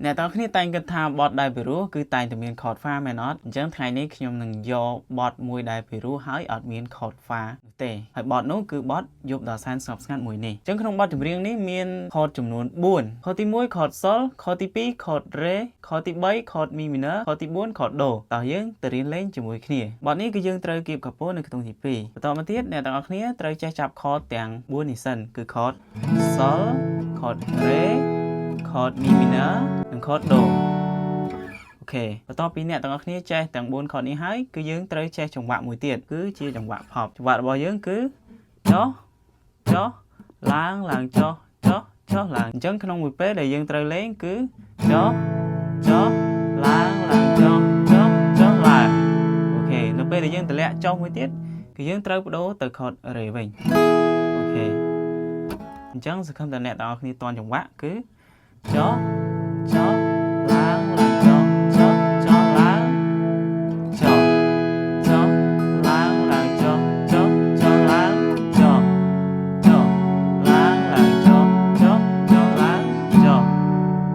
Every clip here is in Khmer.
អ្នកទាំងគ្នាតែងគិតថាបតដែលពីរោះគឺតែងតែមាន code file មែនអត់អញ្ចឹងថ្ងៃនេះខ្ញុំនឹងយកបតមួយដែលពីរោះហើយអត់មាន code file នោះទេហើយបតនោះគឺបតយប់ដល់សែនស្ងប់ស្ងាត់មួយនេះអញ្ចឹងក្នុងបទចម្រៀងនេះមាន code ចំនួន4 code ទី1 code sol code ទី2 code re code ទី3 code mi minor code ទី4 code do តោះយើងទៅរៀនលេងជាមួយគ្នាបទនេះគឺយើងត្រូវគៀបកាប៉ូនៅក្នុងទី2បន្តមកទៀតអ្នកទាំងអស់គ្នាត្រូវចេះចាប់ code ទាំង4នេះសិនគឺ code sol code re code mi minor និង code do អូខេបន្ទាប់ពីអ្នកទាំងអស់គ្នាចេះទាំង4 code នេះហើយគឺយើងត្រូវចេះចង្វាក់មួយទៀតគឺជាចង្វាក់ pop ចង្វាក់របស់យើងគឺចុះចុះឡើងឡើងចុះចុះចុះឡើងអញ្ចឹងក្នុងមួយពេលដែលយើងត្រូវលេងគឺចុះចុះឡើងឡើងចុះចុះចុះឡើងអូខេនៅពេលដែលយើងតម្លាក់ចុះមួយទៀតគឺយើងត្រូវបដូរទៅ code re វិញអូខេអញ្ចឹងសង្ឃឹមថាអ្នកទាំងអស់គ្នាទាន់ចង្វាក់គឺចុះចុះឡើងឡើងចុះចុះចុះឡើងចុះចុះឡើងឡើងចុះចុះចុះឡើងចុះចុះឡើងឡើងចុះចុះចុះឡើងចុះ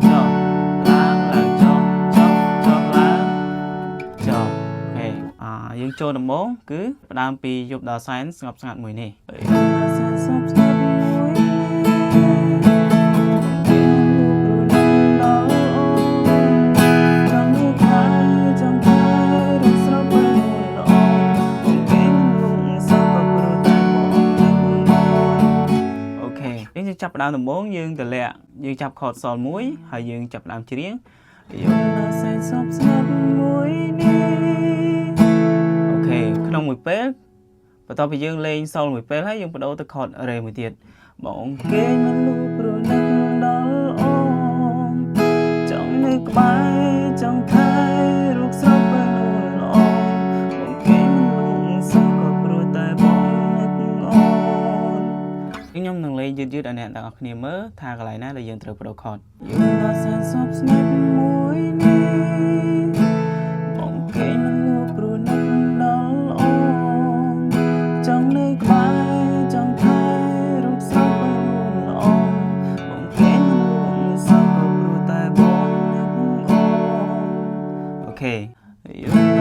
ចុះឡើងឡើងចុះចុះចុះឡើងចុះយើងចូលដំបូងគឺផ្ដើមពីយប់ដល់សែនស្ងប់ស្ងាត់មួយនេះចាប់ផ្ដើមដំបូងយើងតម្លាក់យើងចាប់ code sol មួយហើយយើងចាប់ផ្ដើមច្រៀងយប់ដល់សែនស្ងប់ស្ងាត់មួយនេះអូខេក្នុងមួយពេលបន្ទាប់ពីយើងលេង sol មួយពេលហើយយើងបដូរទៅ code re មួយទៀតបងគេមិនលូព្រោះនឹកដល់អូនចង់នៅក្បែរចង់ថែរូបស្រស់ពេលនួនល្អបងគេមិនលូសោះក៏ព្រោះតែបងនឹកអូនខ្ញុំនឹងលេងយឺតៗឲ្យអ្នកទាំងអស់គ្នាមើលថាកន្លែងណាដែលយើងត្រូវបដូរ code យើងដល់សែនស្ងប់ស្ងាត់មួយនេះបងគេមិនលូព្រោះនឹកដល់អូនចង់នៅក្បែរចង់ថែរូបស្រស់ពេលនួនល្អបងគេមិនលូសោះក៏ព្រោះតែបងនឹកអូនអូខេ